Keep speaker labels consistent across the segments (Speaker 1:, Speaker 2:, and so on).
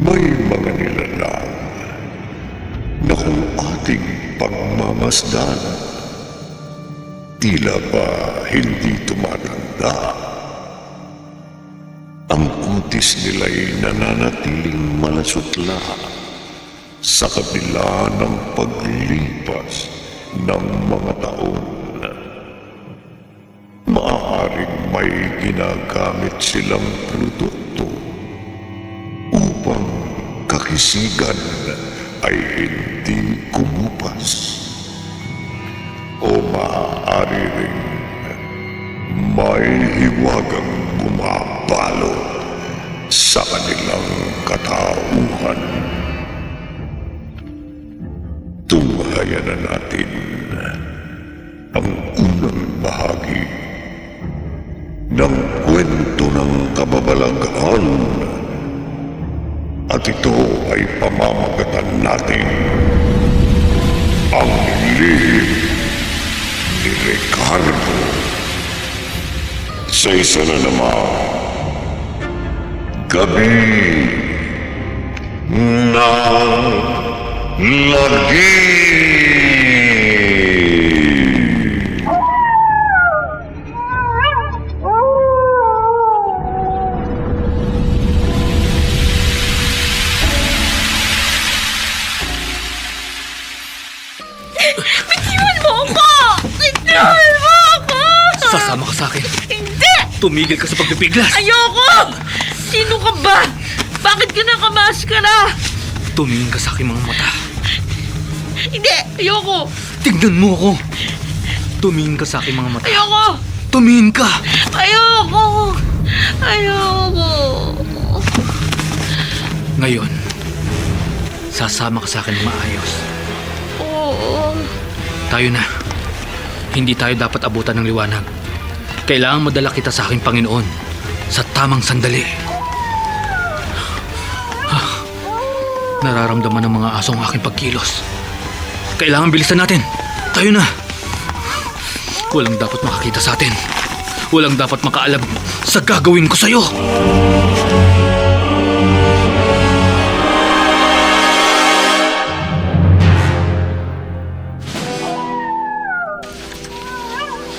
Speaker 1: May mga nilalang na kung ating pagmamasdan, tila ba hindi tumatanda. Ang kutis nila'y nananatiling malasutla sa kabila ng paglipas ng mga taon. Maaaring may ginagamit silang produkto upang kakisigan ay hindi kumupas. O maaari rin may hiwagang bumabalo sa kanilang katauhan. Tunghayan na natin ang unang bahagi ng kwento ng kababalaghan. At ito ay pamamagatan natin ang lihim ni Ricardo sa isa na naman gabi na lagi.
Speaker 2: Bitiwan mo ako! Bitiwan mo ako!
Speaker 3: Sasama ka sa akin.
Speaker 2: Hindi!
Speaker 3: Tumigil ka sa pagpipiglas.
Speaker 2: Ayoko! Sino ka ba? Bakit ka nakamaskara?
Speaker 3: Tumingin ka sa aking mga mata.
Speaker 2: Hindi! Ayoko!
Speaker 3: Tignan mo ako. Tumingin ka sa aking mga mata.
Speaker 2: Ayoko!
Speaker 3: Tumingin ka.
Speaker 2: Ayoko! Ayoko!
Speaker 3: Ngayon, sasama ka sa akin ng maayos.
Speaker 2: Oo.
Speaker 3: Tayo na. Hindi tayo dapat abutan ng liwanag. Kailangan madala kita sa aking Panginoon sa tamang sandali. Nararamdaman ng mga aso ang aking pagkilos. Kailangan bilisan natin. Tayo na. Walang dapat makakita sa atin. Walang dapat makaalam sa gagawin ko sa'yo.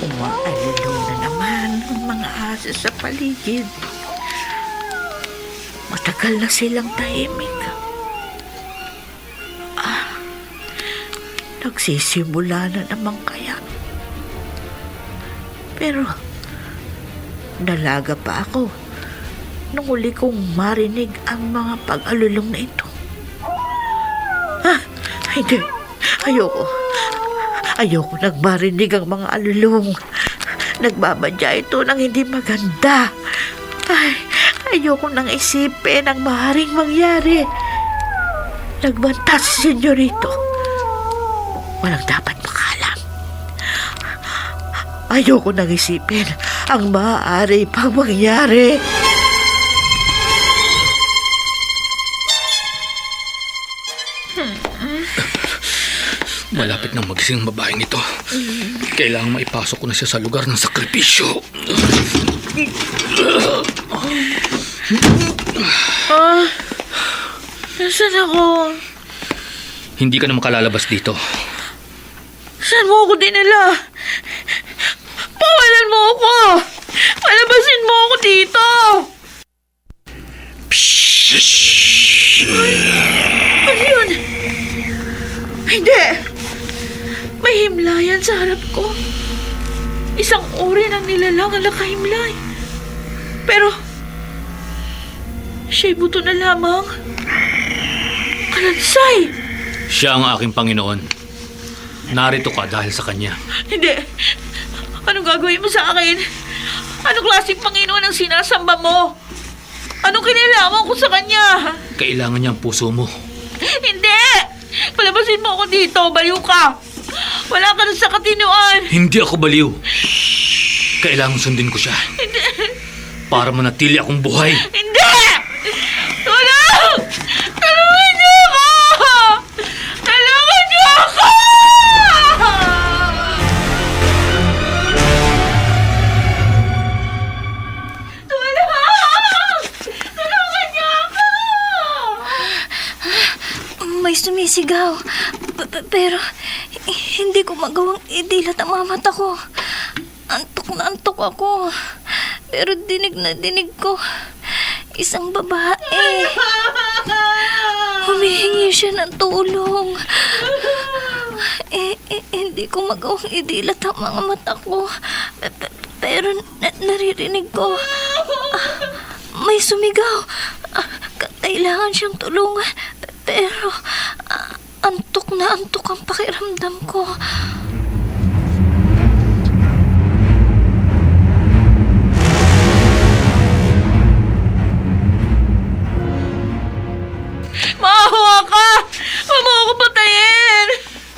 Speaker 2: Umaalalaw na naman ang mga aso sa paligid. Matagal na silang tahimik. Nagsisimula na naman kaya. Pero, dalaga pa ako nung uli kong marinig ang mga pag-alulong na ito. Hindi. Ayoko. Ayoko nang marinig ang mga alulong. Nagbabadya ito ng hindi maganda. Ayoko nang isipin ang maaaring mangyari. Nagbanta si Senyorito. Walang dapat makalam. Ayoko nang isipin ang maaari pang mangyari.
Speaker 3: Malapit nang magising ang babaeng ito. Kailangan maipasok ko na siya sa lugar ng sakripisyo.
Speaker 2: Nasaan ako?
Speaker 3: Hindi ka na makalalabas dito.
Speaker 2: Saan mo ako dinala? Pawalan mo ako! Palabasin mo ako dito! Ano yun? Hindi! May himlayan sa harap ko. Isang uri ng nilalang ang nakahimlay. Pero, siya'y buto na lamang. Kalansay!
Speaker 3: Siya ang aking Panginoon. Narito ka dahil sa kanya.
Speaker 2: Hindi. Anong gagawin mo sa akin? Anong klaseng Panginoon ang sinasamba mo? Anong kinalaman ko sa kanya?
Speaker 3: Kailangan niya ang puso mo.
Speaker 2: Hindi! Palabasin mo ako dito, baliw ka! Wala ka na sa katinoan!
Speaker 3: Hindi ako baliw. Kailangan sundin ko siya.
Speaker 2: Hindi!
Speaker 3: Para manatili akong buhay.
Speaker 2: Hindi! Tulong! Tulungan niyo ako! Tulungan niyo ako! Tulong! Tulungan niyo ako!
Speaker 4: May sumisigaw. Pero hindi ko magawang idilat ang mga mata ko. Antok na antok ako. Pero dinig na dinig ko. Isang babae. Humihingi siya ng tulong. Hindi ko magawang idilat ang mga mata ko. Pero naririnig ko. May sumigaw. Kailangan siyang tulungan. Pero antok na antok ang pakiramdam ko.
Speaker 2: Maawa ka! Huwag mo ako patayin!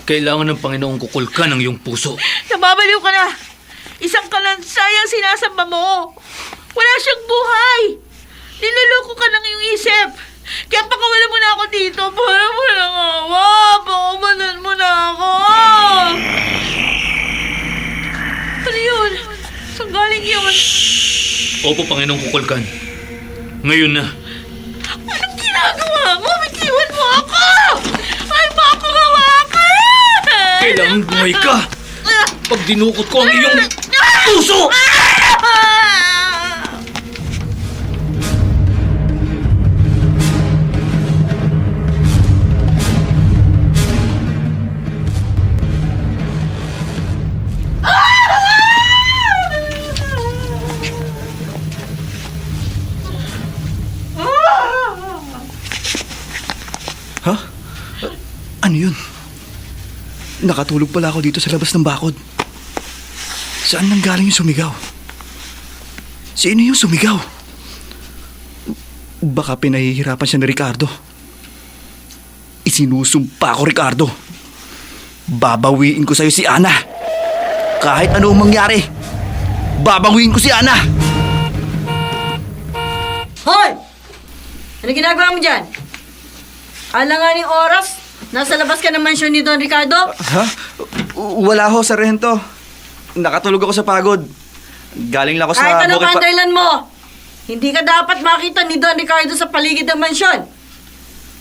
Speaker 3: Kailangan ng Panginoong kukulkan ang iyong puso.
Speaker 2: Nababaliw ka na! Isang kalansay ang sinasamba mo! Wala siyang buhay! Niloloko ka ng iyong isip! Kaya pakawalan mo na ako dito para mo lang awa! Pakawalan mo na ako! Ano yun? Saan galing yun?
Speaker 3: Opo, Panginoong kukulkan. Ngayon na.
Speaker 2: Anong ginagawa mo? Bitiwan mo ako! Ay, baka hawakan!
Speaker 3: Kailangan buhay ka! Pag dinukot ko ang iyong puso!
Speaker 5: Ha? Ano yun? Nakatulog pala ako dito sa labas ng bakod. Saan nang galing yung sumigaw? Sino yung sumigaw? Baka pinahihirapan siya ni Ricardo. Isinusumpa ko, Ricardo. Babawiin ko sa'yo si Ana. Kahit ano mangyari, babawiin ko si Ana.
Speaker 6: Hoy! Ano ginagawa mo dyan? Alanganing oras, nasa labas ka ng mansyon ni Don Ricardo?
Speaker 5: Ha? Wala ho, Sargento. Nakatulog ako sa pagod. Galing lang ako sa
Speaker 6: Kahit anong
Speaker 5: bukid
Speaker 6: kandalan mo, hindi ka dapat makita ni Don Ricardo sa paligid ng mansyon.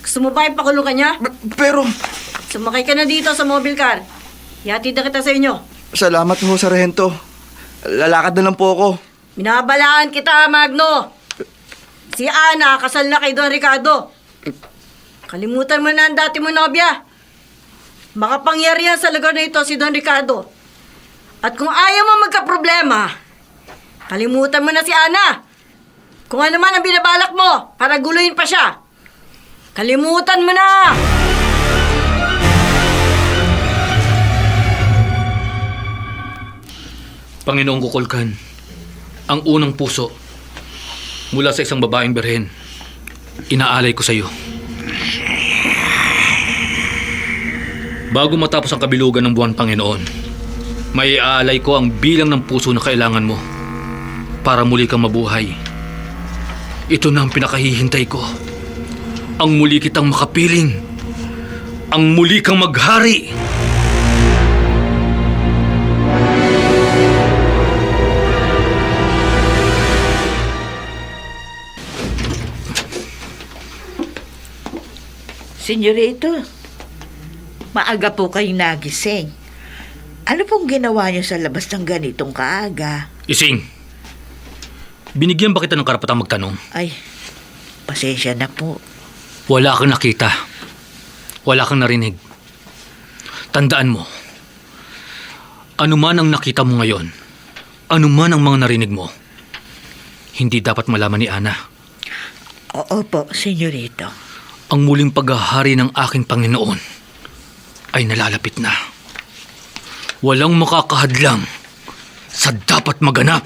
Speaker 6: Gusto mo ba ipakulong ka niya?
Speaker 5: Pero,
Speaker 6: Sumakay ka na dito sa mobile car. Yatid na kita sa inyo.
Speaker 5: salamat ho, Sargento. Lalakad na lang po ako.
Speaker 6: Binabalaan kita, Magno. Si Ana, kasal na kay Don Ricardo. Kalimutan mo na ang dati mo nobya. Makapangyarihan sa lugar na ito si Don Ricardo. At kung ayaw mo magka-problema, kalimutan mo na si Ana. Kung ano man ang binabalak mo para guluhin pa siya, kalimutan mo na!
Speaker 3: Panginoong kukulkan, ang unang puso mula sa isang babaeng berhen, inaalay ko sa iyo. Bago matapos ang kabilugan ng buwan, Panginoon, may aalay ko ang bilang ng puso na kailangan mo para muli kang mabuhay. Ito na ang pinakahihintay ko. Ang muli kitang makapiling. Ang muli kang maghari.
Speaker 2: Senyorito, maaga po kayong nagising. Ano pong ginawa niyo sa labas ng ganitong kaaga?
Speaker 3: Ising, binigyan ba kita ng karapatang magtanong?
Speaker 2: Ay, pasensya na po.
Speaker 3: Wala kang nakita. Wala kang narinig. Tandaan mo, ano man ang nakita mo ngayon, ano man ang mga narinig mo, hindi dapat malaman ni Ana.
Speaker 2: Oo po, senyorito.
Speaker 3: Ang muling paghahari ng aking Panginoon ay nalalapit na. Walang makakahadlang sa dapat maganap.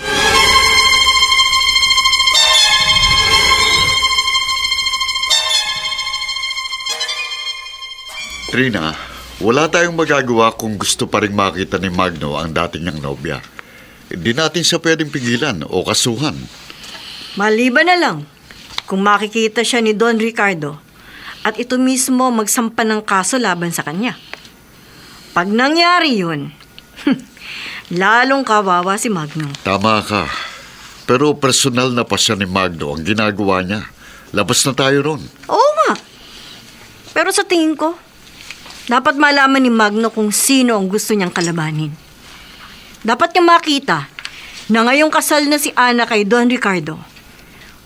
Speaker 1: Trina, wala tayong magagawa kung gusto pa rin makita ni Magno ang dating niyang nobya. Hindi natin siya pwedeng pigilan o kasuhan.
Speaker 6: Maliban na lang kung makikita siya ni Don Ricardo at ito mismo magsampa ng kaso laban sa kanya. Pag nangyari yun, lalong kawawa si Magno.
Speaker 1: Tama ka. Pero personal na pasya ni Magno ang ginagawa niya. Labas na tayo ron.
Speaker 6: Oo nga. Pero sa tingin ko, dapat malaman ni Magno kung sino ang gusto niyang kalabanin. Dapat niya makita na ngayong kasal na si Ana kay Don Ricardo,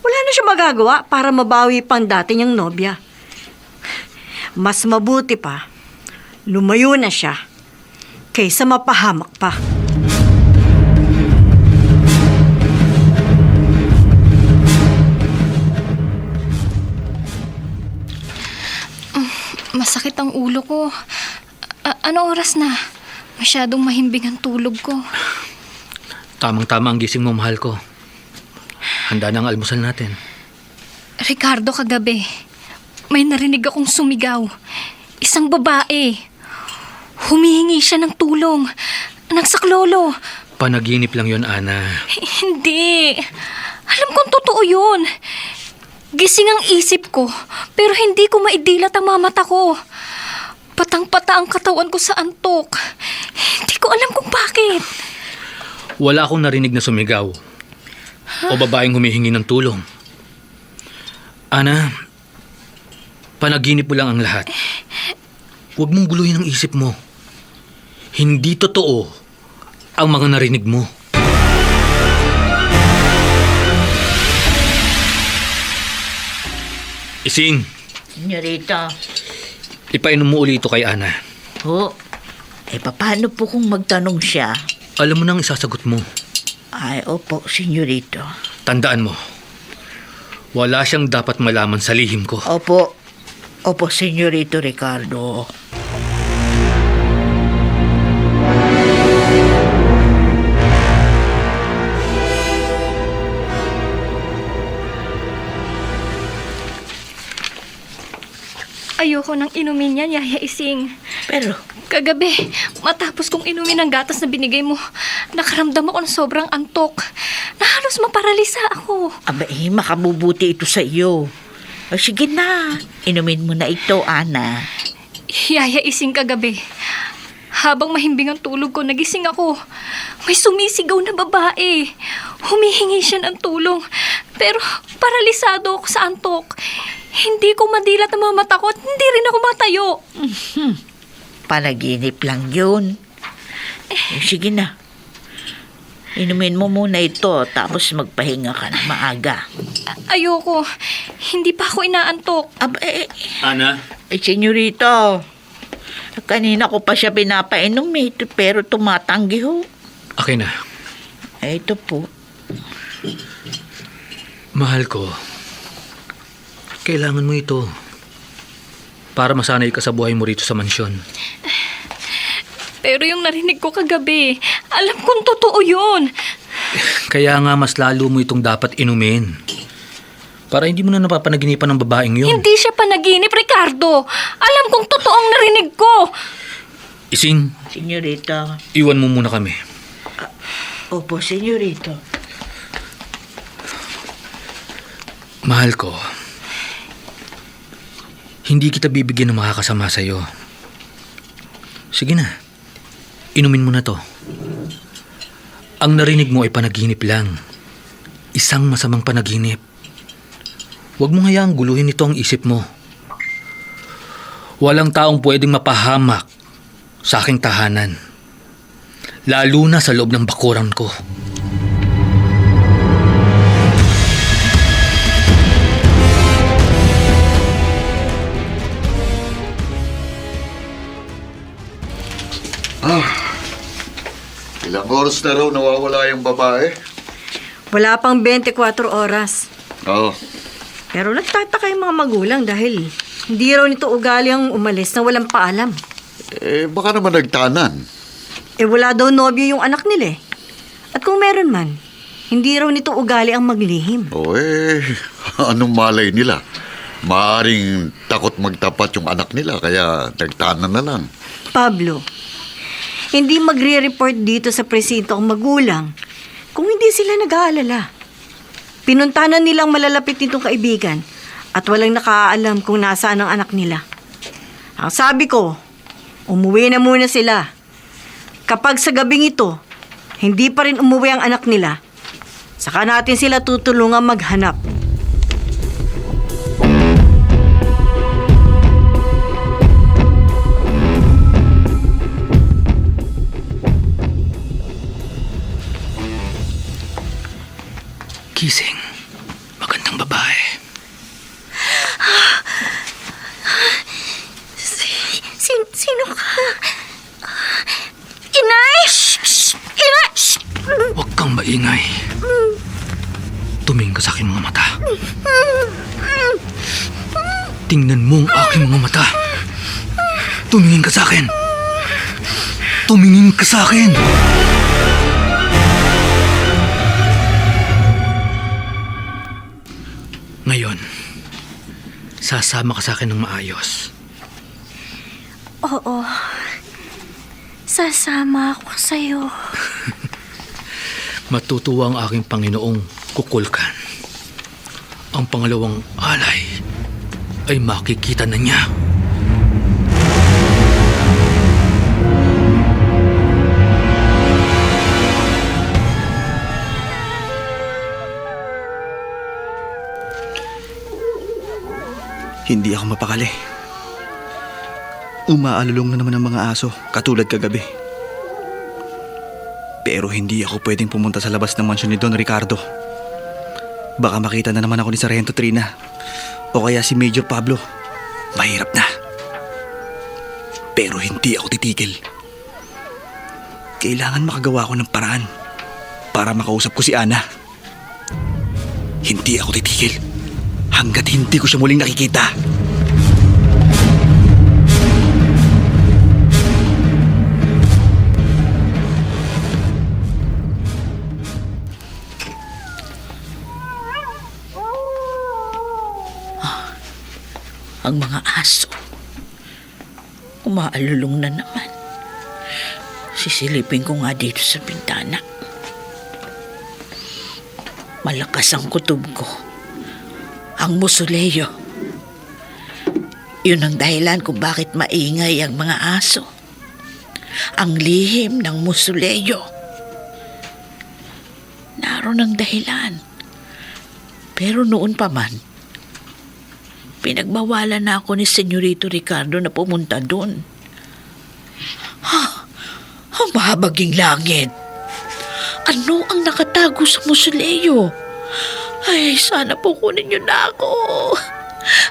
Speaker 6: wala na siya magagawa para mabawi pang dati niyang nobya. Mas mabuti pa, lumayo na siya kaysa mapahamak pa.
Speaker 4: Masakit ang ulo ko. Ano oras na? Masyadong mahimbing ang tulog ko.
Speaker 3: Tamang-tama ang gising mo, mahal ko. Handa na ang almusal natin.
Speaker 4: Ricardo, kagabi, may narinig akong sumigaw. Isang babae. Humihingi siya ng tulong. Nagsaklolo.
Speaker 3: Panaginip lang yon, Ana.
Speaker 4: Hindi. Alam kong totoo yun. Gising ang isip ko, pero hindi ko maidilat ang mga mata ko. Patang-pata ang katawan ko sa antok. Hindi ko alam kung bakit.
Speaker 3: Wala akong narinig na sumigaw. O babaeng humihingi ng tulong. Ana, panaginip mo lang ang lahat. Huwag mong guluhin ang isip mo. Hindi totoo ang mga narinig mo. Ising,
Speaker 2: Senyorita.
Speaker 3: ipainom mo uli ito kay Ana.
Speaker 2: Ho, paano po kung magtanong siya?
Speaker 3: Alam mo nang isasagot mo.
Speaker 2: Ay, opo, senyorito.
Speaker 3: Tandaan mo, wala siyang dapat malaman sa lihim ko.
Speaker 2: Opo, senyorito Ricardo.
Speaker 4: Ayoko nang inumin yan, Yaya Ising.
Speaker 2: Pero,
Speaker 4: Kagabi, matapos kong inumin ang gatas na binigay mo, nakaramdam ako ng sobrang antok. Nahalos maparalisa ako.
Speaker 2: makabubuti ito sa iyo. O, sige na, inumin mo na ito, Ana.
Speaker 4: Yaya Ising, kagabi, habang mahimbing ang tulog ko, nagising ako. May sumisigaw na babae. Humihingi siya ng tulong. Pero paralisado ako sa antok. Hindi ko madilat ang mga mata ko at hindi rin ako matayo.
Speaker 2: Panaginip lang yun. Sige na. Inumin mo muna ito, tapos magpahinga ka na maaga.
Speaker 4: Ayoko. Hindi pa ako inaantok.
Speaker 3: Ana?
Speaker 2: Senyorito, kanina ko pa siya pinapainom pero tumatanggi ho.
Speaker 3: Akin na.
Speaker 2: Ito po.
Speaker 3: Mahal ko, kailangan mo ito para masanay ka sa buhay mo rito sa mansyon.
Speaker 4: Pero yung narinig ko kagabi, alam kong totoo yun.
Speaker 3: Kaya nga mas lalo mo itong dapat inumin. Para hindi mo na napapanaginipan ng babaeng yun.
Speaker 4: Hindi siya panaginip, Ricardo. Alam kong totoo ang narinig ko.
Speaker 3: Ising,
Speaker 2: Senyorito.
Speaker 3: iwan mo muna kami.
Speaker 2: Opo, senyorito.
Speaker 3: Mahal ko, hindi kita bibigyan ng makakasama sa'yo. Sige na, inumin mo na to. Ang narinig mo ay panaginip lang. Isang masamang panaginip. Huwag mo hayaang guluhin ito ang isip mo. Walang taong pwedeng mapahamak sa aking tahanan. Lalo na sa loob ng bakuran ko.
Speaker 1: Ilang oras na raw nawawala yung babae?
Speaker 6: Wala pang 24 oras.
Speaker 1: Oo.
Speaker 6: Pero nagtataka yung mga magulang dahil hindi raw nito ugali ang umalis na walang paalam.
Speaker 1: Baka naman nagtanan.
Speaker 6: Wala daw nobyo yung anak nila eh. At kung meron man, hindi raw nito ugali ang maglihim.
Speaker 1: Anong malay nila? Maaring takot magtapat yung anak nila, kaya nagtanan na lang.
Speaker 6: Pablo, hindi magre-report dito sa presinto ang magulang kung hindi sila nag-aalala. Pinuntahan nilang malalapit nitong kaibigan at walang nakaalam kung nasaan ang anak nila. Ang sabi ko, umuwi na muna sila. Kapag sa gabing ito, hindi pa rin umuwi ang anak nila, saka natin sila tutulungan maghanap.
Speaker 3: maingay. Tumingin ka sa aking mga mata. Tingnan mo ang aking mga mata. Tumingin ka sa akin. Tumingin ka sa akin. Ngayon, sasama ka sa akin ng maayos.
Speaker 4: Oo. Sasama ako sa'yo.
Speaker 3: Matutuwa ang aking Panginoong kukulkan. Ang pangalawang alay ay makikita na niya.
Speaker 5: Hindi ako mapakali. Umaalulong na naman ang mga aso, katulad kagabi. Pero hindi ako pwedeng pumunta sa labas ng mansyon ni Don Ricardo. Baka makita na naman ako ni Sargento Trina o kaya si Major Pablo. Mahirap na. Pero hindi ako titigil. Kailangan makagawa ko ng paraan para makausap ko si Ana. Hindi ako titigil hanggat hindi ko siya muling nakikita.
Speaker 2: Ang mga aso. Umaalulong na naman. Sisilipin ko nga dito sa bintana. Malakas ang kutob ko. Ang musuleyo. Yun ang dahilan kung bakit maingay ang mga aso. Ang lihim ng musuleyo. Naroon ang dahilan. Pero noon pa man, pinagbawalan na ako ni Senyorito Ricardo na pumunta doon. Ang mahabaging langit. Ano ang nakatago sa musuleyo? Ay, sana po kunin niyo na ako.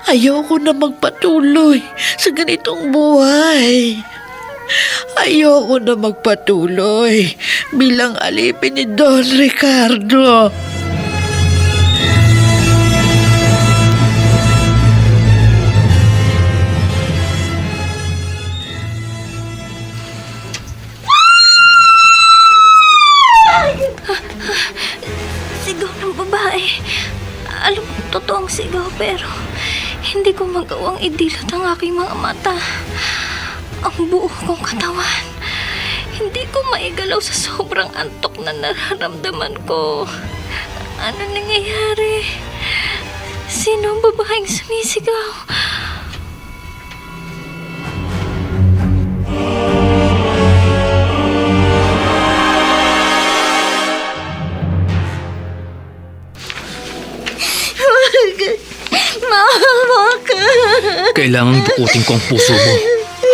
Speaker 2: Ayoko na magpatuloy sa ganitong buhay. Ayoko na magpatuloy bilang alipin ni Don Ricardo.
Speaker 4: Sigaw ng babae. Alam ko totoo ang sigaw pero hindi ko magawang idilat ang aking mga mata. Ang buo kong katawan. Hindi ko maigalaw sa sobrang antok na nararamdaman ko. Ano nangyayari? Sino ang babaeng sumisigaw? Maawa ka!
Speaker 3: Kailangang bukutin ko ang puso mo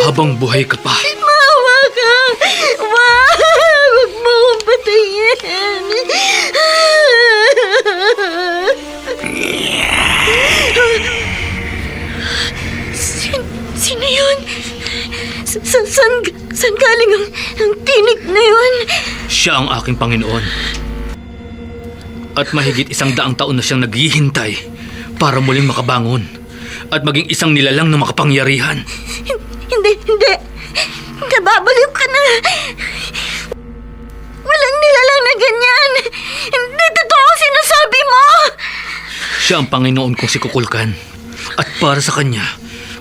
Speaker 3: habang buhay ka pa.
Speaker 4: Maawa ka! Huwag mo akong patayin! Sino yun? Saan galing ang tinig na yun?
Speaker 3: Siya ang aking Panginoon. At mahigit 100 taon na siyang naghihintay para muling makabangon at maging isang nilalang na makapangyarihan.
Speaker 4: Hindi. Nababaliw ka na. Walang nilalang na ganyan. Hindi totoo sinasabi mo.
Speaker 3: Siya ang Panginoon kong si Kukulkan. At para sa kanya,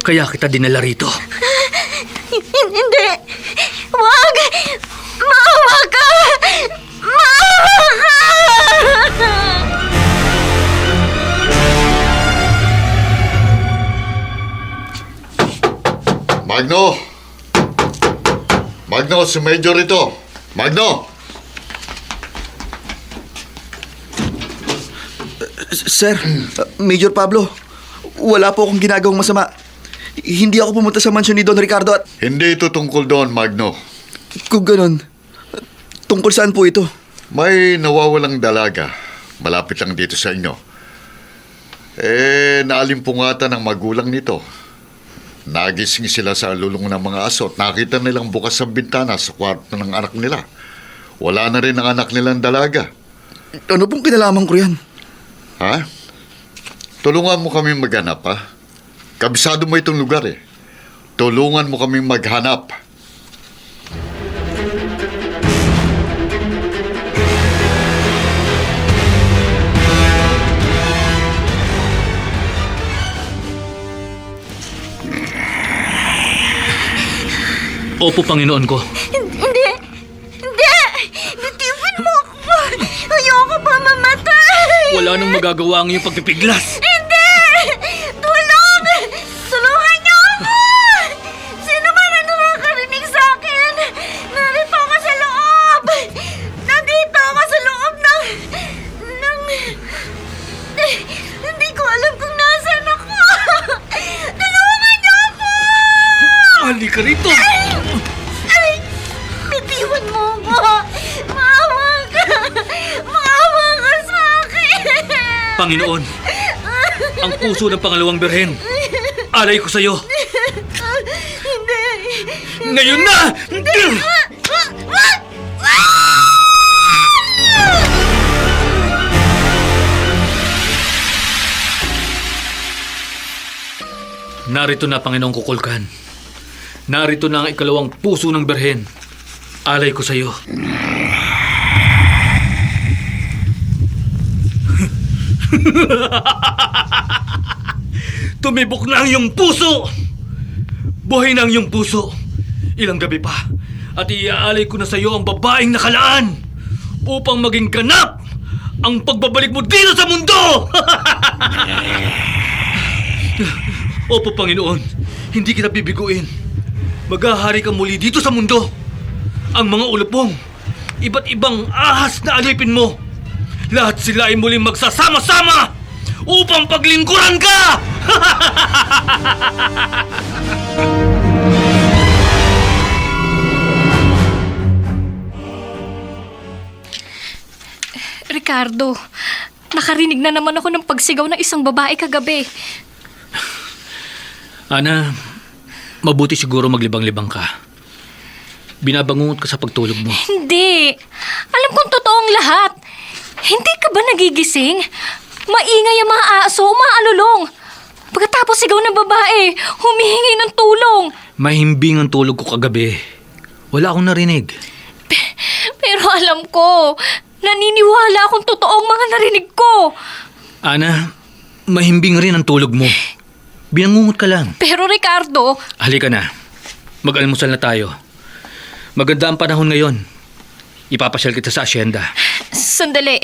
Speaker 3: kaya kita dinala rito.
Speaker 4: Hindi. Wag. Maawa ka. Maawa ka.
Speaker 1: Magno, si Major ito. Magno!
Speaker 5: Sir, Major Pablo, wala po akong ginagawang masama. Hindi ako pumunta sa mansyon ni Don Ricardo at
Speaker 1: Hindi ito tungkol doon, Magno.
Speaker 5: kung ganun, tungkol saan po ito?
Speaker 1: May nawawalang dalaga. Malapit lang dito sa inyo. Naalimpungatan ng magulang nito. Nagising sila sa lulong ng mga aso at nakita nilang bukas ang bintana sa kwarto ng anak nila. Wala na rin ang anak nilang dalaga.
Speaker 5: Ano pong kinalaman ko yan?
Speaker 1: Ha? Tulungan mo kami maghanap, ha? Kabisado mo itong lugar, eh. Tulungan mo kami maghanap.
Speaker 3: Opo, Panginoon ko.
Speaker 4: Hindi! Hindi! Bitiwan mo ako! Ayoko pa mamatay!
Speaker 3: Wala nang magagawa ang iyong pagpipiglas.
Speaker 4: Hindi! Tulong! Tulungan niyo ako! Sino man ang nakakarinig sa akin? Narito ako sa loob! Nandito ako sa loob ng... Hindi ko alam kung nasaan ako! Tulungan niyo ako!
Speaker 3: Halika rito!
Speaker 4: Ay! Bitiwan mo ako! Maawa ka! Maawa ka sa akin!
Speaker 3: Panginoon, ang puso ng pangalawang birhen. Alay ko sa'yo.
Speaker 4: Hindi!
Speaker 3: Ngayon na! Narito na, Panginoong Kukulkan. Narito na ang ikalawang puso ng birhen. Alay ko sa'yo. Tumibok na ang iyong puso! Buhay na ang iyong puso. Ilang gabi pa at iaalay ko na sa iyo ang babaeng nakalaan upang maging ganap ang pagbabalik mo dito sa mundo! Opo, Panginoon, hindi kita bibiguin. Maghahari ka muli dito sa mundo. Ang mga ulupong, iba't ibang ahas na alipin mo, lahat sila ay muling magsasama-sama upang paglingkuran ka!
Speaker 4: Ricardo, nakarinig na naman ako ng pagsigaw ng isang babae kagabi.
Speaker 3: Ana, mabuti siguro maglibang-libang ka. Binabangungot ka sa pagtulog mo.
Speaker 4: Hindi. Alam kong totoong lahat. Hindi ka ba nagigising? Maingay ang mga aso, umaalulong. Pagkatapos sigaw ng babae, humihingi ng tulong.
Speaker 3: Mahimbing ang tulog ko kagabi. Wala akong narinig.
Speaker 4: Pero alam ko, naniniwala akong totoong mga narinig ko.
Speaker 3: Ana, mahimbing rin ang tulog mo. Binangungot ka lang.
Speaker 4: Pero Ricardo,
Speaker 3: Halika na. Mag-almusal na tayo. Maganda ang panahon ngayon. Ipapasyal kita sa asyenda.
Speaker 4: sandali.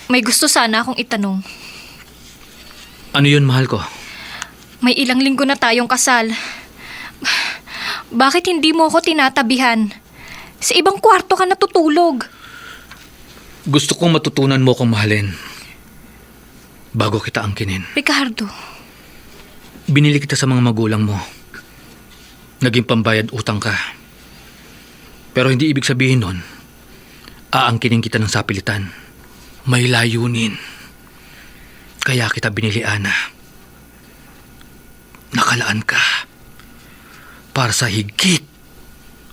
Speaker 4: May gusto sana akong itanong.
Speaker 3: Ano yun, mahal ko?
Speaker 4: May ilang linggo na tayong kasal. Bakit hindi mo ako tinatabihan? Sa ibang kwarto ka natutulog.
Speaker 3: Gusto kong matutunan mo akong mahalin bago kita angkinin.
Speaker 4: Ricardo,
Speaker 3: Binili kita sa mga magulang mo. Naging pambayad utang ka. Pero hindi ibig sabihin nun, aangkinin kita ng sapilitan. May layunin. Kaya kita binili, Ana. Nakalaan ka para sa higit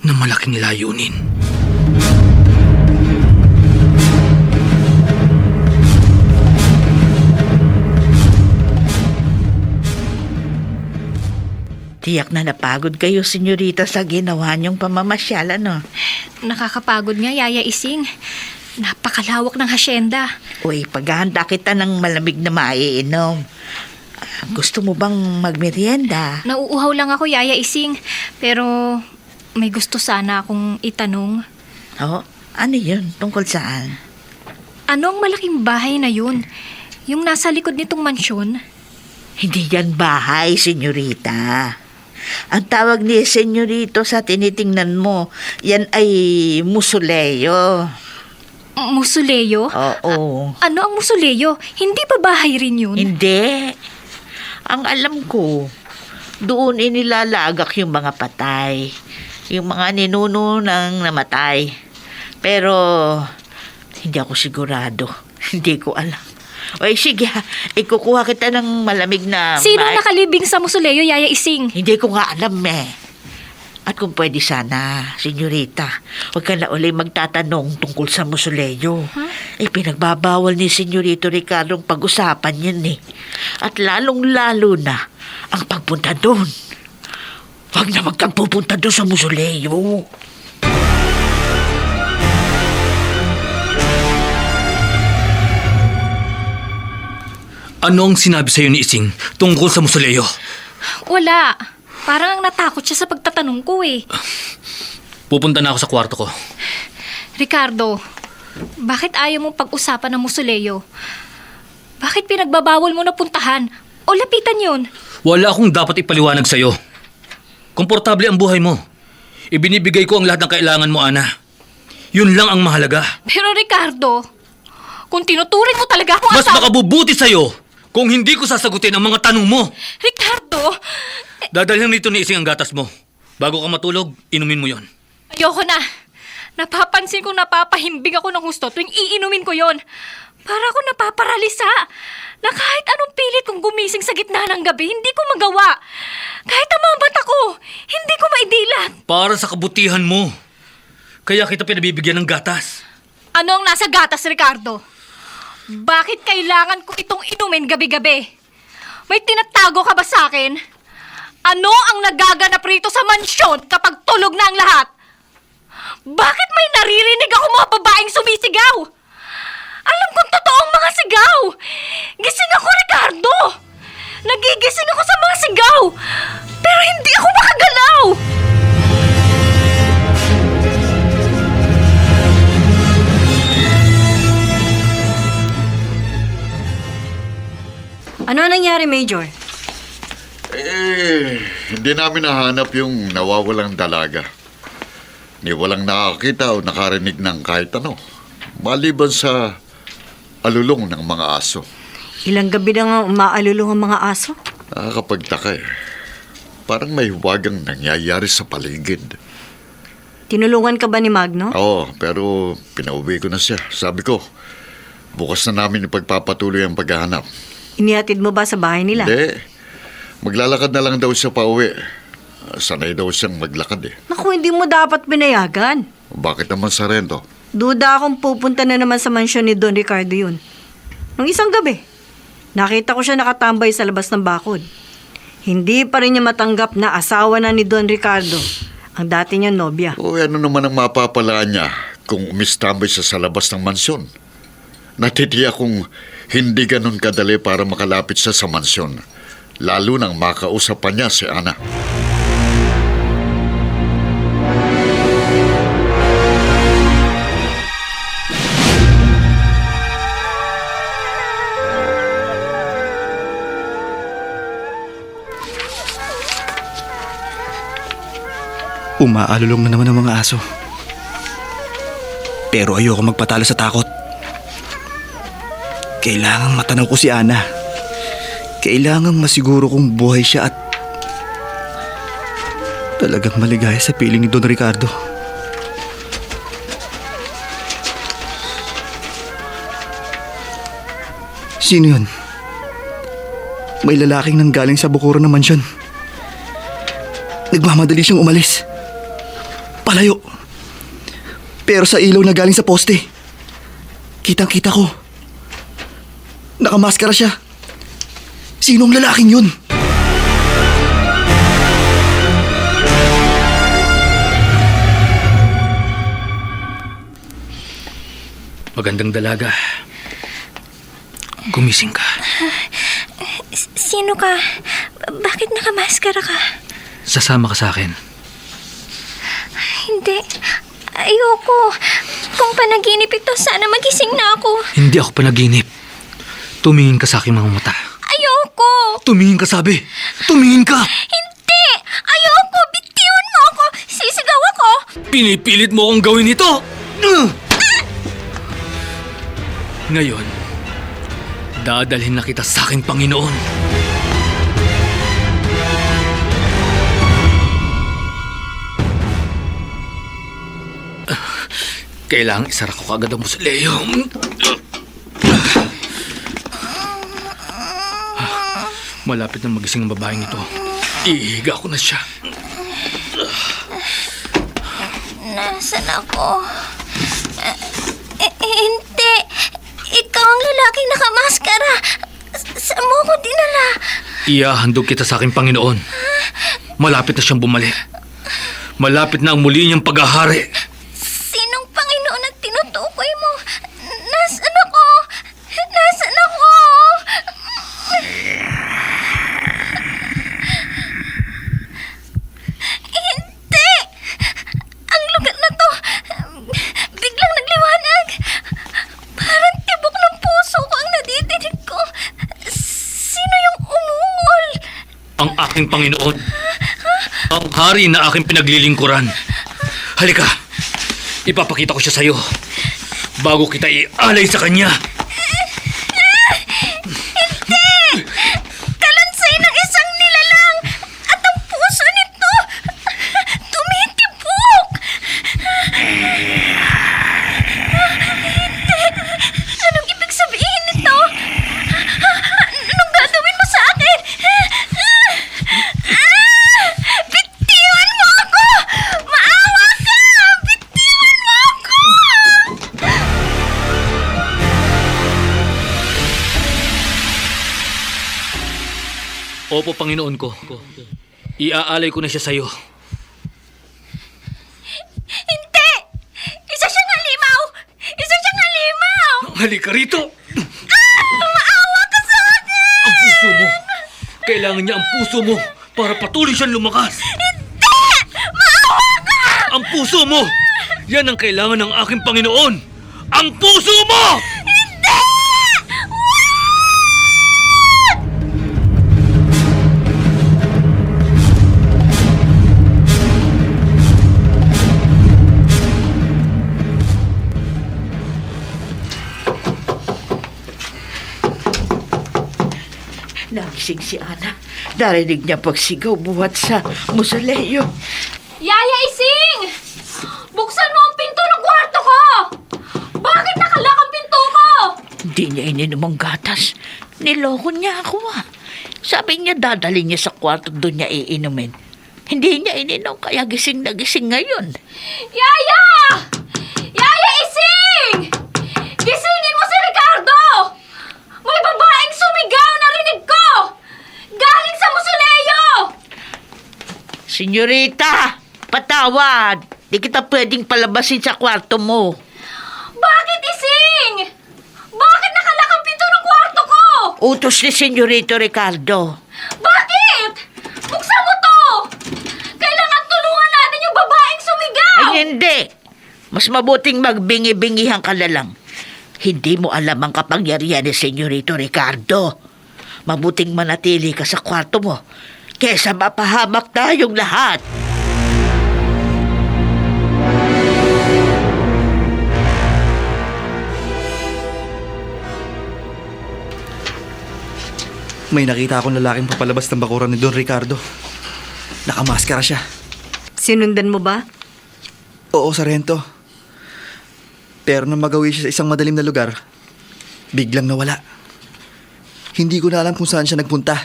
Speaker 3: na malaking layunin.
Speaker 2: Tiyak na napagod kayo, senyorita, sa ginawa niyong pamamasyal, ano?
Speaker 4: nakakapagod nga, Yaya Ising. Napakalawak ng hasyenda.
Speaker 2: Uy, paghahanda kita ng malamig na maiinom. Gusto mo bang magmerienda?
Speaker 4: Nauuhaw lang ako, Yaya Ising. Pero may gusto sana akong itanong.
Speaker 2: Oh, ano yun? Tungkol saan?
Speaker 4: Ano ang malaking bahay na yun? Yung nasa likod nitong mansyon?
Speaker 2: Hindi yan bahay, senyorita. Ang tawag ni senyorito sa tinitingnan mo, yan ay musoleo.
Speaker 4: Musoleo?
Speaker 2: Oo.
Speaker 4: Ano ang musoleo? Hindi ba bahay rin yun?
Speaker 2: Hindi. Ang alam ko, doon inilalagak yung mga patay. Yung mga ninuno ng namatay. Pero, hindi ako sigurado. Hindi ko alam. Oy, sige, ikukuha kita ng malamig na...
Speaker 4: Sino nakalibing sa musoleo, Yaya Ising?
Speaker 2: Hindi ko nga alam, eh. At kung pwede sana, senyorita, huwag ka na ulit magtatanong tungkol sa musuleyo. Pinagbabawal ni senyorito Ricardo ang pag-usapan yan eh. At lalong-lalo na ang pagpunta doon. Huwag na wag kang pupunta doon sa musuleyo.
Speaker 3: Ano ang sinabi sa'yo ni Ising tungkol sa musuleyo?
Speaker 4: Wala. Parang ang natakot siya sa pagtatanong ko eh.
Speaker 3: Pupunta na ako sa kwarto ko.
Speaker 4: Ricardo, bakit ayaw mong pag-usapan ng musuleyo? Bakit pinagbabawal mo na puntahan o lapitan yun?
Speaker 3: Wala akong dapat ipaliwanag sa'yo. Komportable ang buhay mo. Ibinibigay ko ang lahat ng kailangan mo, Ana. Yun lang ang mahalaga.
Speaker 4: Pero Ricardo, kung tinuturing mo talaga akong
Speaker 3: Mas makabubuti sa'yo kung hindi ko sasagutin ang mga tanong mo.
Speaker 4: Ricardo!
Speaker 3: Dadalhin nito ni Ising ang gatas mo. Bago ka matulog, inumin mo yon.
Speaker 4: Ayoko na. Napapansin kong napapahimbing ako ng gusto tuwing iinumin ko yon. Para ako napaparalisa. Na kahit anong pilit kong gumising sa gitna ng gabi, hindi ko magawa. Kahit ang mga mata ko, hindi ko maidilat.
Speaker 3: Para sa kabutihan mo. Kaya kita pinabibigyan ng gatas.
Speaker 4: Ano ang nasa gatas, Ricardo? Bakit kailangan ko itong inumin gabi-gabi? May tinatago ka ba sa akin? Ano ang nagaganap rito sa mansyon kapag tulog na ang lahat? Bakit may naririnig ako mga babaeng sumisigaw? Alam kong totoo ang mga sigaw. Gising ako, Ricardo. Nagigising ako sa mga sigaw. Pero hindi ako makagalaw.
Speaker 6: Ano nangyari, Major?
Speaker 1: Hindi namin nahanap yung nawawalang dalaga. Ni walang nakakita o nakarinig ng kahit ano. Maliban sa alulong ng mga aso.
Speaker 6: Ilang gabi na nga umaalulong ang mga aso?
Speaker 1: Nakakapagtaka eh. Parang may huwagang nangyayari sa paligid.
Speaker 6: Tinulungan ka ba ni Magno?
Speaker 1: Oo, pero pinauwi ko na siya. Sabi ko, bukas na namin ipagpapatuloy ang paghahanap.
Speaker 6: Inihatid mo ba sa bahay nila?
Speaker 1: Hindi. Maglalakad na lang daw siya pa uwi. Sanay daw siyang maglakad eh.
Speaker 6: Naku, hindi mo dapat pinayagan.
Speaker 1: Bakit naman sa rento?
Speaker 6: Duda akong pupunta na naman sa mansyon ni Don Ricardo yun. Nung isang gabi, nakita ko siya nakatambay sa labas ng bakod. Hindi pa rin niya matanggap na asawa na ni Don Ricardo ang dati niyang nobya.
Speaker 1: O ano naman ang mapapalaan niya kung umistambay siya sa labas ng mansyon? Natitiya kung hindi ganun kadali para makalapit siya sa mansyon. Lalo nang makausap pa niya si Ana.
Speaker 5: Umaalulong na naman ang mga aso. Pero ayoko magpatalo sa takot. Kailangang matanaw ko si Ana. Kailangang masiguro kong buhay siya at talagang maligaya sa piling ni Don Ricardo. Sino yun? May lalaking nanggaling sa bukuran ng mansyon. Nagmamadali siyang umalis. Palayo. Pero sa ilaw na galing sa poste, kitang-kita ko. Nakamaskara siya. Sinong lalaking yun?
Speaker 3: Magandang dalaga. Gumising ka.
Speaker 4: Sino ka? Bakit nakamaskara ka?
Speaker 3: Sasama ka sa akin.
Speaker 4: Hindi. Ayoko. Kung panaginip ito, sana magising na ako.
Speaker 3: Hindi ako panaginip. Tumingin ka sa aking mga mata.
Speaker 4: Ayoko.
Speaker 3: Tumingin ka, sabi. Tumingin ka!
Speaker 4: Hindi. Ayoko. Bitiwan mo ako. Sisigaw ako.
Speaker 3: Pinipilit mo akong gawin ito! Ngayon, dadalhin na kita sa aking Panginoon. Kailangang isara ko kagad ang musuleyo. Malapit na magising ang babaeng ito. Ihiga ko na siya.
Speaker 4: Nasaan ako? Hindi. Ikaw ang lalaking nakamaskara. Saan mo ako dinala?
Speaker 3: Ihahandog kita sa aking Panginoon. Malapit na siyang bumalik. Malapit na ang muli niyang paghahari.
Speaker 4: Sinong Panginoon ang tinutukoy mo? Nasaan ako? Nasaan ako? Hindi! Ang lugar na to, biglang nagliwanag. Parang tibok ng puso ko ang nadidinig ko. Sino yung umungol?
Speaker 3: Ang aking Panginoon. Ang hari na aking pinaglilingkuran. Halika, ipapakita ko siya sa'yo bago kita ialay sa kanya.
Speaker 4: Kalansay ng isang nilalang at ang puso nito tumitibok. Anong ibig sabihin nito? Anong gagawin mo sa akin? Bitiwan mo ako! Maawa ka! Bitiwan mo ako!
Speaker 3: Opo, Panginoon ko. Iaalay ko na siya sa'yo.
Speaker 4: Hindi! Isa siyang halimaw! Isa siyang halimaw!
Speaker 3: Halika rito!
Speaker 4: Maawa ka sa akin!
Speaker 3: Ang puso mo! Kailangan niya ang puso mo para patuloy siyang lumakas!
Speaker 4: Hindi! Maawa ka!
Speaker 3: Ang puso mo! Yan ang kailangan ng aking Panginoon! Ang puso mo!
Speaker 4: Hindi!
Speaker 2: Nagising si Ana. Narinig niya pagsigaw buhat sa musoleo.
Speaker 4: Yaya Ising! Buksan mo ang pinto ng kwarto ko! Bakit nakalak ang pinto ko?
Speaker 2: Hindi niya ininom ang gatas. Niloko niya ako Sabi niya dadali niya sa kwarto doon niya iinumin. Hindi niya ininom kaya gising na gising ngayon.
Speaker 4: Yaya! Yaya Ising! Gisingin mo si Ricardo! May babaeng sumigaw na rinig ko! Galing sa musoleo!
Speaker 2: Senyorita, patawad. Di kita pwedeng palabasin sa kwarto mo.
Speaker 4: Bakit Ising? Bakit nakalak ang pinto ng kwarto ko?
Speaker 2: Utos ni Senyorito Ricardo.
Speaker 4: Bakit? Buksan mo to! Kailangan tulungan natin yung babaeng sumigaw!
Speaker 2: Ay hindi. Mas mabuting magbingi-bingihan ka na lang. Hindi mo alam ang kapangyarihan ni Senyorito Ricardo. Mabuting manatili ka sa kwarto mo kesa mapahamak tayong lahat.
Speaker 5: May nakita akong lalaking papalabas ng bakuran ni Don Ricardo. Nakamaskara siya.
Speaker 6: Sinundan mo ba?
Speaker 5: Oo, Sargento. Pero nang magawi siya sa isang madalim na lugar, biglang nawala. Hindi ko na alam kung saan siya nagpunta.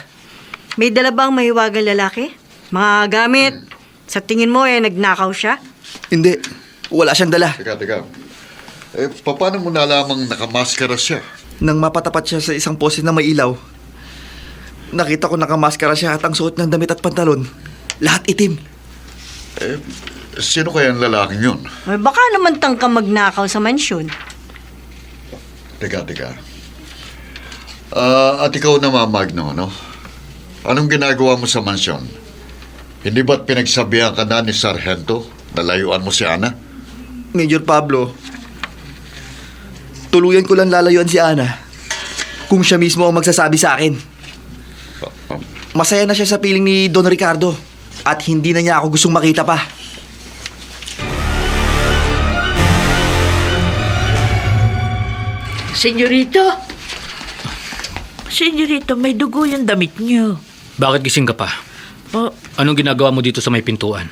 Speaker 6: May dala bang mahiwagang lalaki? Mga gamit? Sa tingin mo nagnakaw siya?
Speaker 5: Hindi, wala siyang dala.
Speaker 1: Teka. Paano mo nalamang nakamaskara siya?
Speaker 5: Nang mapatapat siya sa isang poste na may ilaw, nakita ko nakamaskara siya at ang suot ng damit at pantalon, lahat itim.
Speaker 1: Sino kaya ang lalaking yun?
Speaker 6: Ay, baka naman tangka magnakaw sa mansyon.
Speaker 1: Teka. At ikaw naman, Magno, no? Anong ginagawa mo sa mansyon? Hindi ba't pinagsabihan ka na ni Sargento na layuan mo si Ana?
Speaker 5: Major Pablo, tuluyan ko lang lalayuan si Ana kung siya mismo ang magsasabi sa akin. Masaya na siya sa piling ni Don Ricardo at hindi na niya ako gustong makita pa.
Speaker 2: Senyorito, may dugo yung damit niyo.
Speaker 3: Bakit gising ka pa?
Speaker 2: Oh,
Speaker 3: Anong ginagawa mo dito sa may pintuan?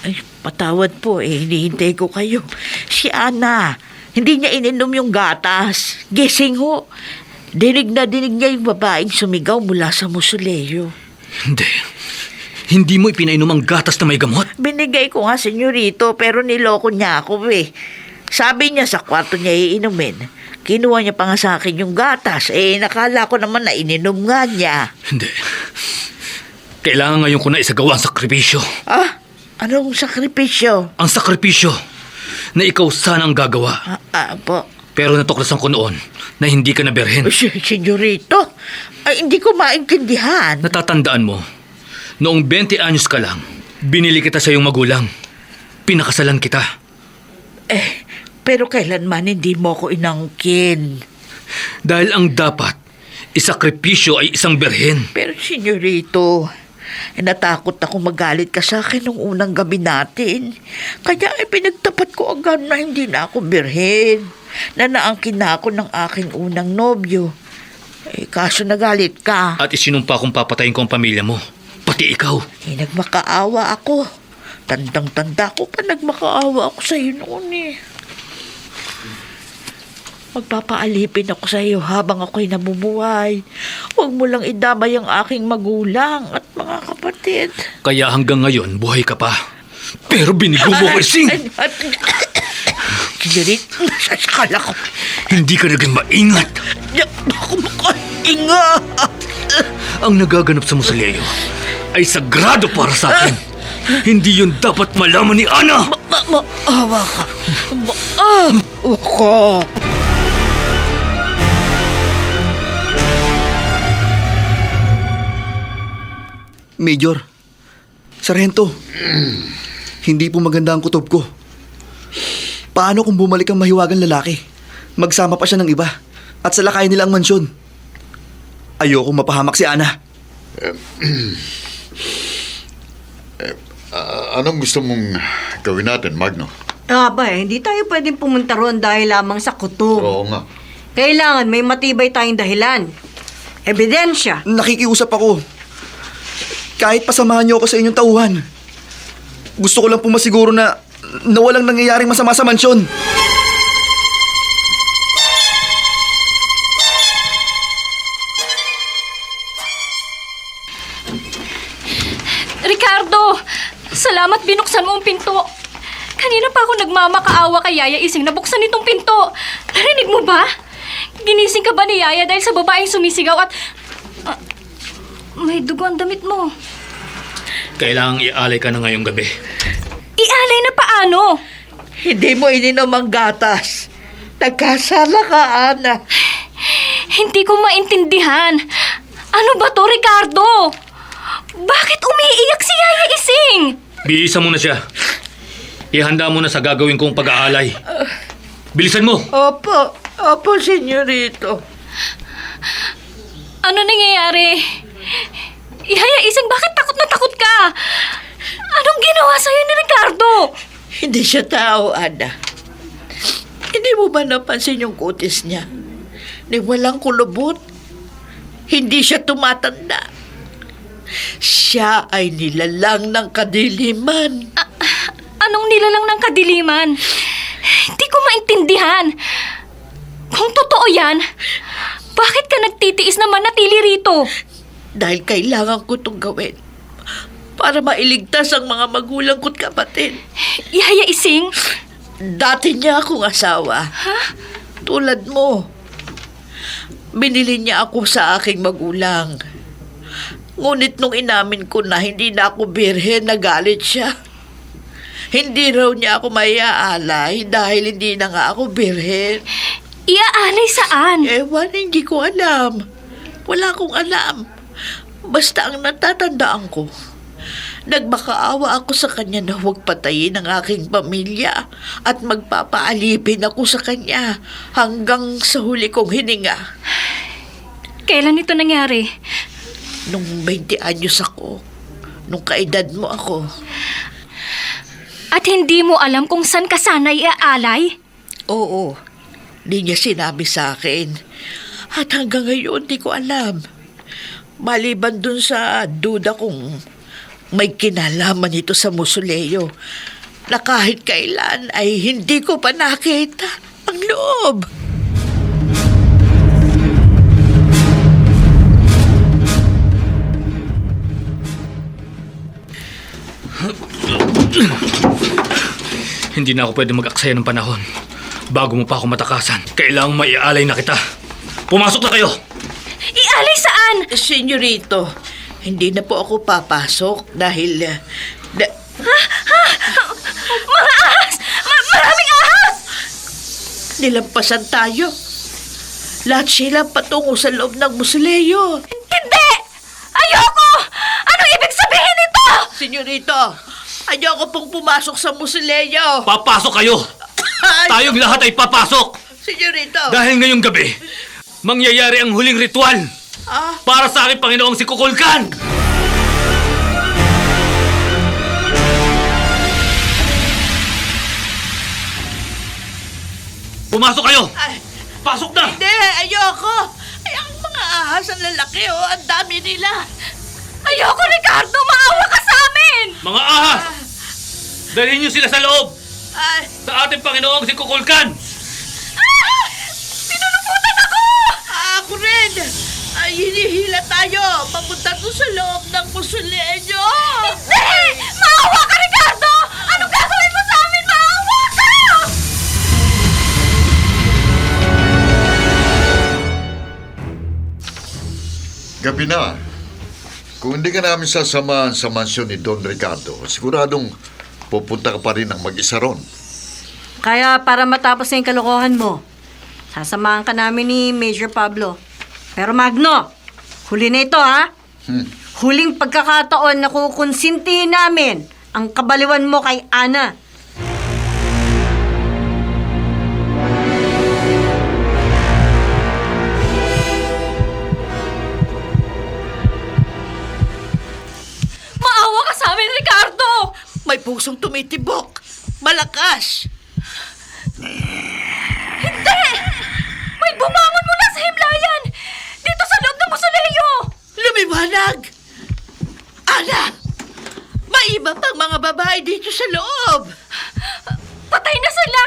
Speaker 2: ay, patawad po hinihintay ko kayo. Si Ana, hindi niya ininom yung gatas. Gising ho. Dinig na dinig niya yung babaeng sumigaw mula sa musoleo.
Speaker 3: Hindi. Hindi mo ipinainom ang gatas na may gamot?
Speaker 2: Binigay ko nga, senyorito, pero niloko niya ako eh. Sabi niya sa kwarto niya iinumin. Kinuha niya pa nga sa akin yung gatas. Nakala ko naman na ininom nga niya.
Speaker 3: Hindi. Kailangan ngayon ko na isagawa ang sakripisyo.
Speaker 2: Ah? Anong sakripisyo?
Speaker 3: Ang sakripisyo na ikaw sana ang gagawa.
Speaker 2: Po.
Speaker 3: Pero natuklasan ko noon na hindi ka na berhen.
Speaker 2: Senyorito, hindi ko maintindihan.
Speaker 3: Natatandaan mo, noong 20 anyos ka lang, binili kita sa iyong magulang. Pinakasalan kita.
Speaker 2: Pero kailanman hindi mo ko inangkin.
Speaker 3: Dahil ang dapat, isakripisyo ay isang berhen.
Speaker 2: Pero senyorito, natakot ako magalit ka sa akin nung unang gabi natin. Kaya pinagtapat ko agad na hindi na ako birhen. Na naangkin na ako ng aking unang nobyo. Kaso nagalit ka.
Speaker 3: At isinumpa kong papatayin ko ang pamilya mo. Pati ikaw.
Speaker 2: Nagmakaawa ako. Tandang-tanda ko pa nagmakaawa ako sa iyo noon eh. Magpapaalipin ako sa iyo habang ako'y nabubuhay. Huwag mo lang idamay ang aking magulang at mga kapatid.
Speaker 3: Kaya hanggang ngayon, buhay ka pa. Pero binigo mo ko, Ising!
Speaker 2: Senyorit, nasasakal ako.
Speaker 3: Hindi ka naging maingat.
Speaker 2: Ako makainga.
Speaker 3: Ang nagaganap sa Musoleo ay sagrado para sa akin. Hindi yun dapat malaman ni Ana.
Speaker 2: Maawa ka. Maawa ka.
Speaker 5: Major, Sargento, hindi po maganda ang kutob ko. Paano kung bumalik ang mahiwagang lalaki? Magsama pa siya ng iba at salakayin nila ang mansyon. Ayoko mapahamak si Ana.
Speaker 1: Anong gusto mong gawin natin, Magno?
Speaker 6: Hindi tayo pwedeng pumunta roon dahil lamang sa kutob.
Speaker 1: Oo nga.
Speaker 6: Kailangan may matibay tayong dahilan. Ebidensya.
Speaker 5: Nakikiusap ako. Kahit pasamahan niyo ako sa inyong tauhan. Gusto ko lang po masiguro na walang nangyayaring masama sa mansyon.
Speaker 4: Ricardo! Salamat binuksan mo ang pinto. Kanina pa ako nagmamakaawa kay Yaya Ising na buksan itong pinto. Narinig mo ba? Ginising ka ba ni Yaya dahil sa babaeng sumisigaw at... may dugo ang damit mo.
Speaker 3: Kailangang ialay ka na ngayong gabi.
Speaker 4: Ialay na paano?
Speaker 2: Hindi mo ininom ang gatas. Nagkasala ka, Ana.
Speaker 4: Hindi ko maintindihan. Ano ba to, Ricardo? Bakit umiiyak si Yaya Ising?
Speaker 3: Bihisan mo na siya. Ihanda mo na sa gagawin kong pag-aalay. Bilisan mo!
Speaker 2: Opo, senyorito.
Speaker 4: Ano nangyayari? Yaya Ising, bakit takot na takot ka? Anong ginawa sa'yo ni Ricardo?
Speaker 2: Hindi siya tao, Ana. Hindi mo ba napansin yung kutis niya? Ni walang kulubot. Hindi siya tumatanda. Siya ay nilalang ng kadiliman.
Speaker 4: Anong nilalang ng kadiliman? Hindi ko maintindihan. Kung totoo yan, bakit ka nagtitiis na manatili rito?
Speaker 2: Dahil kailangan ko itong gawin para mailigtas ang mga magulang ko't kapatid.
Speaker 4: Yaya Ising?
Speaker 2: Dati niya akong asawa. Tulad mo. Binili niya ako sa aking magulang. Ngunit nung inamin ko na hindi na ako birhen, nagalit siya. Hindi raw niya ako maiaalay dahil hindi na nga ako birhen.
Speaker 4: Iaalay saan?
Speaker 2: Ewan, hindi ko alam. Wala akong alam. Basta ang natatandaan ko, nagmakaawa ako sa kanya na huwag patayin ang aking pamilya at magpapaalipin ako sa kanya hanggang sa huli kong hininga.
Speaker 4: Kailan ito nangyari?
Speaker 2: Nung 20 anyos ako, nung kaedad mo ako.
Speaker 4: At hindi mo alam kung saan ka sana iaalay?
Speaker 2: Oo, di niya sinabi sa akin. At hanggang ngayon, di ko alam. Maliban dun sa duda kung may kinalaman ito sa Musoleo na kahit kailan ay hindi ko pa nakita ang loob.
Speaker 3: Hindi na ako pwede mag-aksaya ng panahon. Bago mo pa ako matakasan, kailangang maialay na kita. Pumasok na kayo!
Speaker 4: Ialay saan?
Speaker 2: Senyorito, hindi na po ako papasok dahil...
Speaker 4: Mga ahas! Maraming ahas!
Speaker 2: nilampasan tayo. Lahat sila patungo sa loob ng musuleyo.
Speaker 4: Hindi! Ayoko! Anong ibig sabihin nito?
Speaker 2: Senyorito, ayoko pong pumasok sa musuleyo.
Speaker 3: Papasok kayo! Tayong lahat ay papasok!
Speaker 2: Senyorito.
Speaker 3: Dahil ngayong gabi, mangyayari ang huling ritual para sa aking Panginoong si Kukulkan! Pumasok kayo!
Speaker 2: Ay,
Speaker 3: Pasok na!
Speaker 2: hindi, ayoko. Ay, ang mga ahas ang lalaki, ang dami nila.
Speaker 4: Ayoko, Ricardo! Maawa ka sa amin!
Speaker 3: Mga ahas! Dalhin niyo sila sa loob!
Speaker 2: Ay,
Speaker 3: Sa ating Panginoong si Kukulkan!
Speaker 4: Pinulumutan ako!
Speaker 2: ako rin. Ay, hinihila tayo. Papunta doon sa loob ng musuleyo.
Speaker 4: Hindi! Maawa ka, Ricardo! Anong gagawin mo sa amin? Maawa ka!
Speaker 1: Gabi na. Kung hindi ka namin sasamahan sa mansyon ni Don Ricardo, siguradong pupunta ka pa rin ng mag-isa ron.
Speaker 6: Kaya para matapos na yung kalokohan mo, sasamahan ka namin ni Major Pablo. Pero Magno, huli na ito ha. Huling pagkakataon na kukonsintihin namin ang kabaliwan mo kay Ana.
Speaker 4: Maawa ka sa amin, Ricardo!
Speaker 2: May pusong tumitibok. Malakas.
Speaker 4: Hindi! May bumangon mula sa himlayan! Dito sa loob ng mausoleo!
Speaker 2: Lumiwanag. Ana, may iba pang mga babae dito sa loob.
Speaker 4: Patay na sila!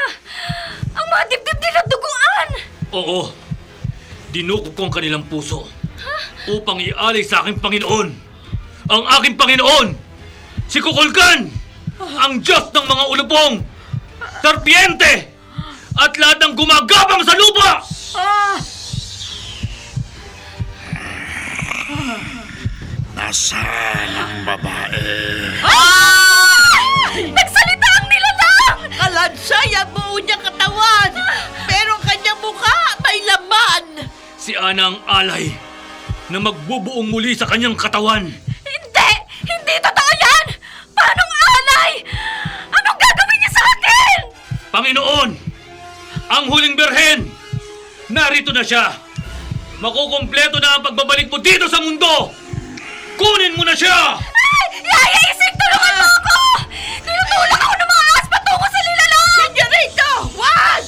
Speaker 4: Ang mga dibdib nila duguan!
Speaker 3: Oo, dinukot ko ang kanilang puso upang ialay sa aking Panginoon. Ang aking Panginoon, si Kukulkan, ang Diyos ng mga ulupong, serpiente, at lahat ng gumagapang sa lupa!
Speaker 1: Nasaan ang babae?
Speaker 4: Nagsalita ang nilalang!
Speaker 2: Kalansay ang buo niyang katawan. Pero ang kanyang mukha may laman.
Speaker 3: Si Ana ang alay na magbubuong muli sa kanyang katawan.
Speaker 4: Hindi! Hindi totoo yan! Paanong alay? Anong gagawin niya sa akin?
Speaker 3: Panginoon, ang huling birhen, narito na siya. Makukumpleto na ang pagbabalik mo dito sa mundo. Kunin mo na siya!
Speaker 4: Ay! Yaya Ising, tulungan mo ako! Tinutulak ako ng mga ahas patungo sa nilalang!
Speaker 2: Senyorito, wag!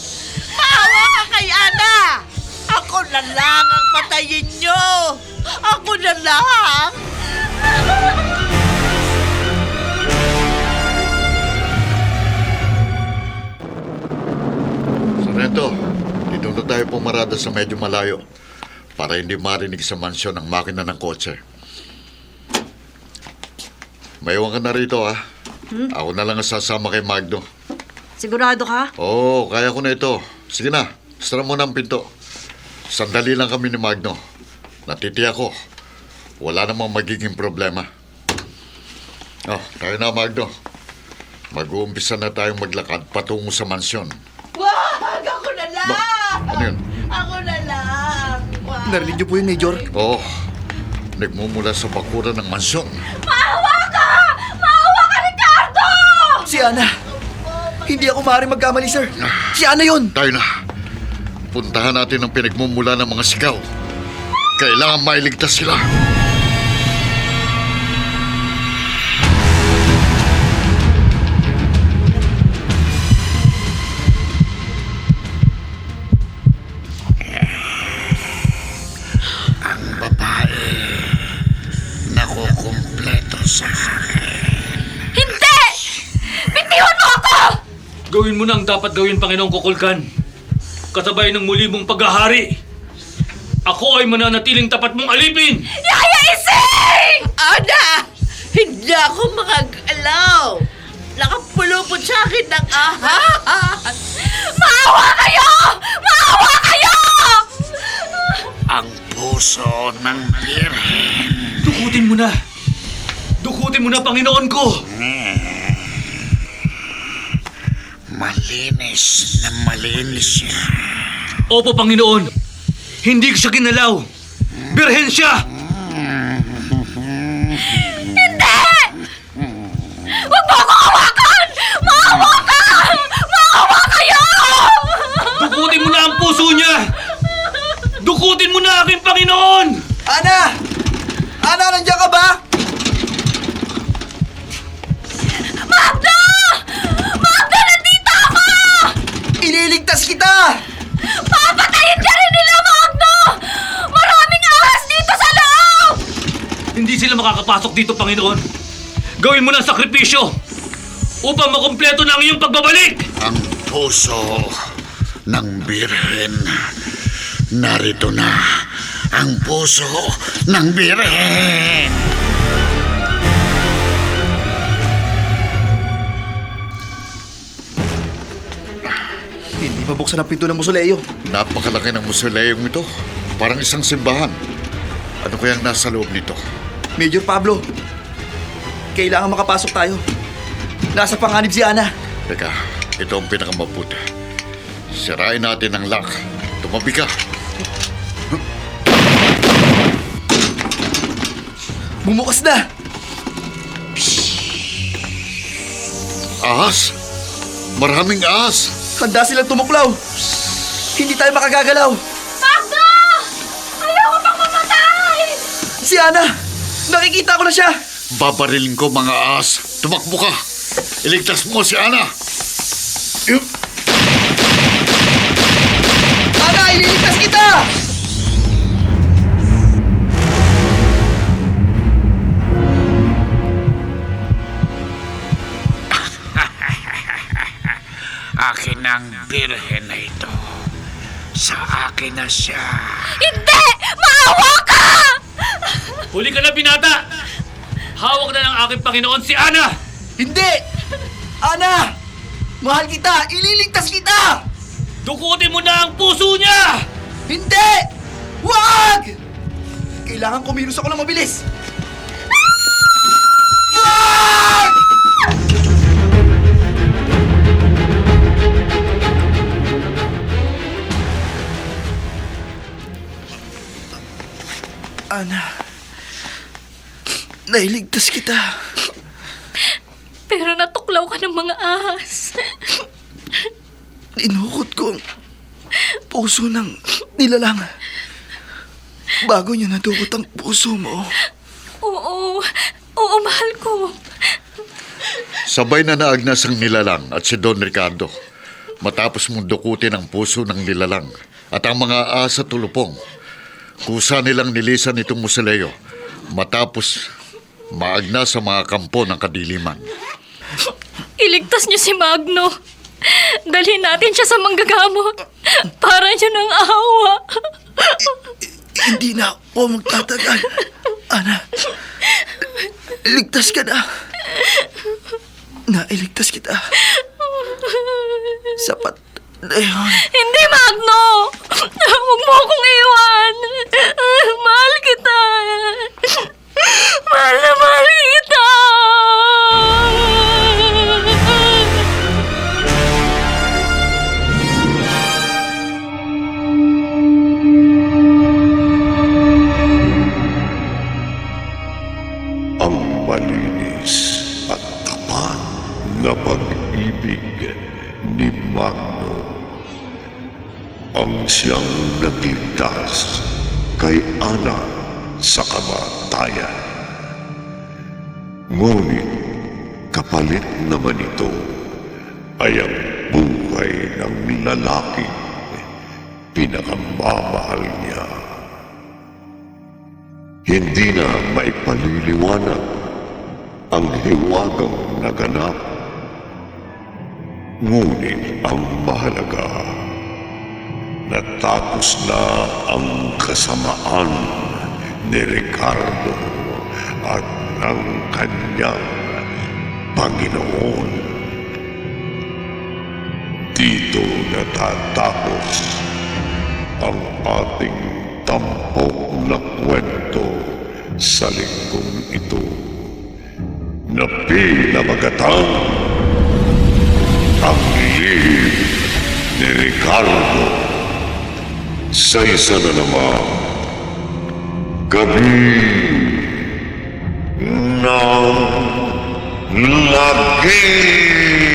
Speaker 2: Maawa ka kay Ana. Ako na lang ang patayin niyo. Ako na lang.
Speaker 1: Sarento, dito na tayo pumarada sa medyo malayo para hindi marinig sa mansyon ang makina ng kotse. Maiwan ka na rito, ha? Ako na lang ang sasama kay Magno.
Speaker 6: Sigurado ka?
Speaker 1: Oo, kaya ko na ito. Sige na, sara mo na ang pinto. Sandali lang kami ni Magno. Natitiyak ko. Wala namang magiging problema. Oh, tayo na, Magno. Mag-uumpisa na tayong maglakad patungo sa mansyon.
Speaker 2: Wag! Ako na lang.
Speaker 1: Ano yun?
Speaker 2: Ako na lang. Wag.
Speaker 5: Narinig niyo po yun, Major?
Speaker 1: Oo, nagmumula sa bakuran ng mansyon.
Speaker 4: Maawa ka! Maawa ka, Ricardo!
Speaker 5: Si Ana! Hindi ako maaaring magkamali, sir. Si Ana yun!
Speaker 1: Tayo na. Puntahan natin ang pinagmumula ng mga sigaw. Kailangan mailigtas sila. Ang babae nakukumpleto sa akin.
Speaker 4: Hindi! Bitiwan mo ako!
Speaker 3: Gawin mo na ang dapat gawin, Panginoong Kukulkan. Kasabay ng muli mong paghahari. Ako ay mananatiling tapat mong alipin.
Speaker 4: Yaya Ising!
Speaker 2: Ana! Hindi ako makagalaw. umampun sa akin ng ahas.
Speaker 4: Maawa kayo! Maawa kayo!
Speaker 1: Ang puso ng Birhen.
Speaker 3: Dukutin mo na! Dukutin mo na, Panginoon ko!
Speaker 1: Malinis na malinis siya.
Speaker 3: Opo, Panginoon. Hindi ko siya ginalaw. Birhen siya!
Speaker 4: Hindi! Huwag mo ako hawakan! Maawa ka! Maawa kayo!
Speaker 3: Dukutin mo na ang puso niya! Dukutin mo na, aking Panginoon!
Speaker 5: Ana! Ana, nandiyan ka ba?
Speaker 4: Magno! Magno, nandito ako!
Speaker 5: Ililigtas kita!
Speaker 4: Papatayin ka rin nila, Magno! Maraming ahas dito sa loob!
Speaker 3: Hindi sila makakapasok dito, Panginoon. Gawin mo na ang sakripisyo upang makumpleto na ang iyong pagbabalik!
Speaker 1: Ang puso ng Birhen. Narito na ang puso ng Birhen.
Speaker 5: Hindi mabuksan ang pinto ng musuleyo.
Speaker 1: Napakalaki ng musuleyong ito. Parang isang simbahan. Ano kayang nasa loob nito?
Speaker 5: Major Pablo, kailangan makapasok tayo. Nasa panganib si Ana.
Speaker 1: Teka, ito ang pinakamabuti. Sirain natin ang lock. Tumabi ka.
Speaker 5: Bumukas na!
Speaker 1: Ahas? Maraming ahas.
Speaker 5: Handa silang tumuklaw. Hindi tayo makagagalaw.
Speaker 4: Magno! Ayoko pang mamatay!
Speaker 5: Si Ana! Nakikita ko na siya!
Speaker 1: Babarilin ko mga ahas. Tumakbo ka. Iligtas mo si Ana.
Speaker 5: Ana, ililigtas kita!
Speaker 1: Akin ang Birhen na ito. Sa akin na siya.
Speaker 4: Hindi! Maawa ka!
Speaker 3: Huli ka na, binata! Hawak na ng aking Panginoon si Ana!
Speaker 5: Hindi! Ana! Mahal kita! Ililigtas kita!
Speaker 3: Dukutin mo na ang puso niya!
Speaker 5: Hindi! Huwag! Kailangan kumilos ako ng mabilis. Huwag! Ana, nailigtas kita.
Speaker 4: Pero natuklaw ka ng mga ahas.
Speaker 5: Inukot ko ang puso ng nilalang. Bago niyo nadukot ang puso mo.
Speaker 4: Oo. Oo, mahal ko.
Speaker 1: Sabay na naagnas ang nilalang at si Don Ricardo. Matapos mong dukutin ang puso ng nilalang at ang mga ahas sa tulupong. Kusa nilang nilisan itong musuleyo matapos maagnas sa mga kampo ng kadiliman.
Speaker 4: Iligtas niyo si Magno. Dalhin natin siya sa manggagamot para niyo ng awa.
Speaker 5: Hindi na ako magtatagal. Ana, ligtas ka na. Nailigtas kita. Sapat na yun.
Speaker 4: Hindi, Magno! Huwag mo akong iwan. Mahal kita. Mahal na mahal kita.
Speaker 7: Ang malinis at tapat na pag-ibig ni Magno ang siyang nagligtas kay Ana sa kamatayan. Ngunit kapalit naman ito ay ang buhay ng lalaking pinakamamahal niya. Hindi na maipaliliwanag ang hiwagang naganap. Ngunit ang mahalaga, natapos na ang kasamaan ni Ricardo at ng kanyang Panginoon. dito natatapos ang ating tampok na kwento sa linggong ito na pinamagatang ang lihim ni Ricardo sa isa na naman gabi ng lagi.